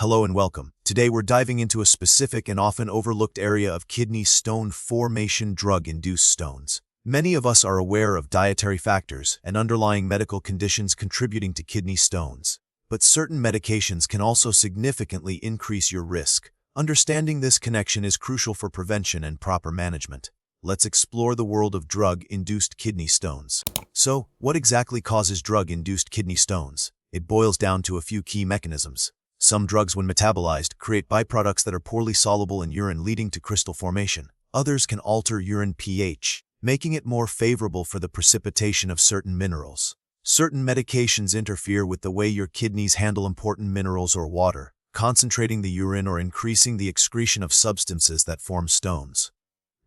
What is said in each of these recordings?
Hello and welcome. Today we're diving into a specific and often overlooked area of kidney stone formation: drug-induced stones. Many of us are aware of dietary factors and underlying medical conditions contributing to kidney stones, but certain medications can also significantly increase your risk. Understanding this connection is crucial for prevention and proper management. Let's explore the world of drug-induced kidney stones. So, what exactly causes drug-induced kidney stones? It boils down to a few key mechanisms. Some drugs, when metabolized, create byproducts that are poorly soluble in urine, leading to crystal formation. Others can alter urine pH, making it more favorable for the precipitation of certain minerals. Certain medications interfere with the way your kidneys handle important minerals or water, concentrating the urine or increasing the excretion of substances that form stones.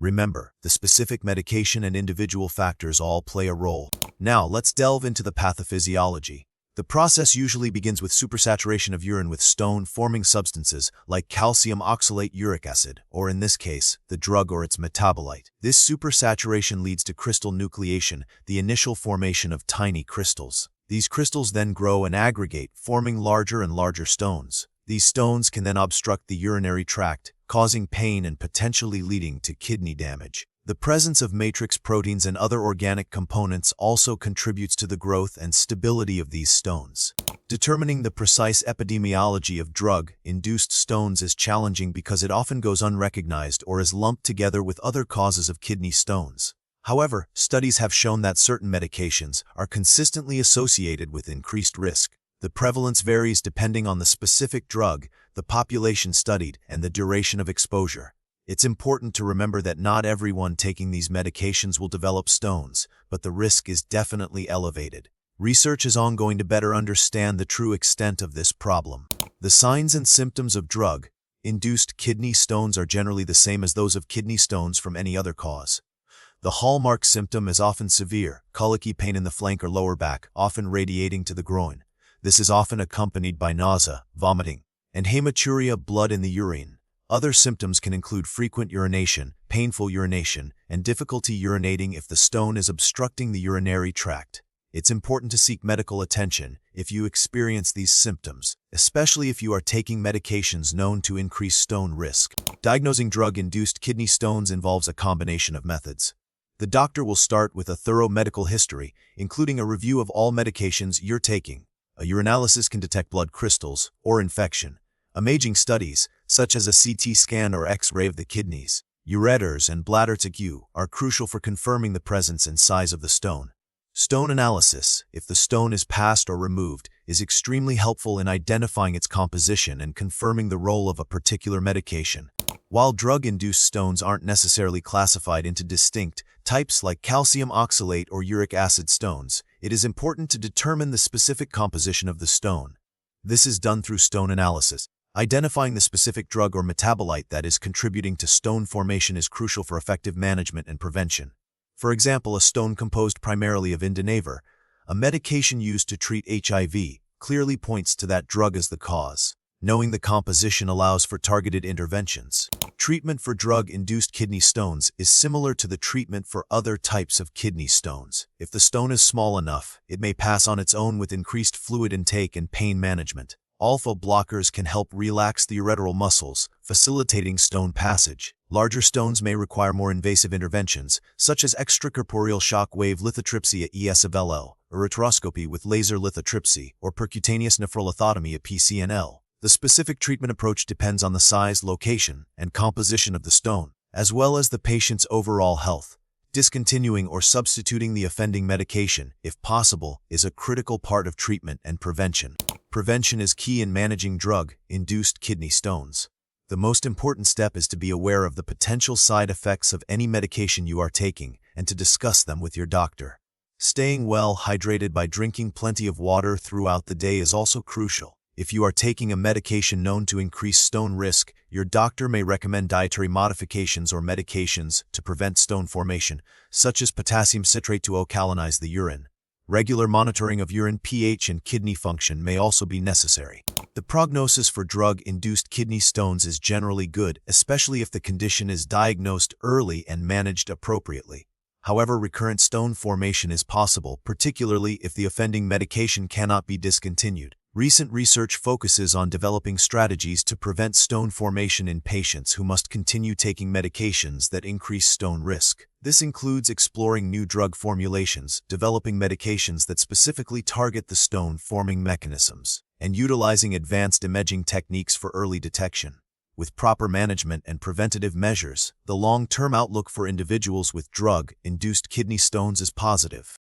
Remember, the specific medication and individual factors all play a role. Now, let's delve into the pathophysiology. The process usually begins with supersaturation of urine with stone-forming substances like calcium oxalate uric acid, or in this case, the drug or its metabolite. This supersaturation leads to crystal nucleation, the initial formation of tiny crystals. These crystals then grow and aggregate, forming larger and larger stones. These stones can then obstruct the urinary tract, causing pain and potentially leading to kidney damage. The presence of matrix proteins and other organic components also contributes to the growth and stability of these stones. Determining the precise epidemiology of drug-induced stones is challenging because it often goes unrecognized or is lumped together with other causes of kidney stones. However, studies have shown that certain medications are consistently associated with increased risk. The prevalence varies depending on the specific drug, the population studied, and the duration of exposure. It's important to remember that not everyone taking these medications will develop stones, but the risk is definitely elevated. Research is ongoing to better understand the true extent of this problem. The signs and symptoms of drug-induced kidney stones are generally the same as those of kidney stones from any other cause. The hallmark symptom is often severe, colicky pain in the flank or lower back, often radiating to the groin. This is often accompanied by nausea, vomiting, and hematuria, blood in the urine. Other symptoms can include frequent urination, painful urination, and difficulty urinating if the stone is obstructing the urinary tract. It's important to seek medical attention if you experience these symptoms, especially if you are taking medications known to increase stone risk. Diagnosing drug-induced kidney stones involves a combination of methods. The doctor will start with a thorough medical history, including a review of all medications you're taking. A urinalysis can detect blood crystals or infection. Imaging studies, such as a CT scan or X-ray of the kidneys, ureters, and bladder tissue, are crucial for confirming the presence and size of the stone. Stone analysis, if the stone is passed or removed, is extremely helpful in identifying its composition and confirming the role of a particular medication. While drug-induced stones aren't necessarily classified into distinct types like calcium oxalate or uric acid stones, it is important to determine the specific composition of the stone. This is done through stone analysis. Identifying the specific drug or metabolite that is contributing to stone formation is crucial for effective management and prevention. For example, a stone composed primarily of indinavir, a medication used to treat HIV, clearly points to that drug as the cause. Knowing the composition allows for targeted interventions. Treatment for drug-induced kidney stones is similar to the treatment for other types of kidney stones. If the stone is small enough, it may pass on its own with increased fluid intake and pain management. Alpha blockers can help relax the ureteral muscles, facilitating stone passage. Larger stones may require more invasive interventions, such as extracorporeal shock wave lithotripsy at ESFLL, ureteroscopy with laser lithotripsy, or percutaneous nephrolithotomy at PCNL. The specific treatment approach depends on the size, location, and composition of the stone, as well as the patient's overall health. Discontinuing or substituting the offending medication, if possible, is a critical part of treatment and prevention. Prevention is key in managing drug-induced kidney stones. The most important step is to be aware of the potential side effects of any medication you are taking and to discuss them with your doctor. Staying well hydrated by drinking plenty of water throughout the day is also crucial. If you are taking a medication known to increase stone risk, your doctor may recommend dietary modifications or medications to prevent stone formation, such as potassium citrate to alkalinize the urine. Regular monitoring of urine pH and kidney function may also be necessary. The prognosis for drug-induced kidney stones is generally good, especially if the condition is diagnosed early and managed appropriately. However, recurrent stone formation is possible, particularly if the offending medication cannot be discontinued. Recent research focuses on developing strategies to prevent stone formation in patients who must continue taking medications that increase stone risk. This includes exploring new drug formulations, developing medications that specifically target the stone-forming mechanisms, and utilizing advanced imaging techniques for early detection. With proper management and preventative measures, the long-term outlook for individuals with drug-induced kidney stones is positive.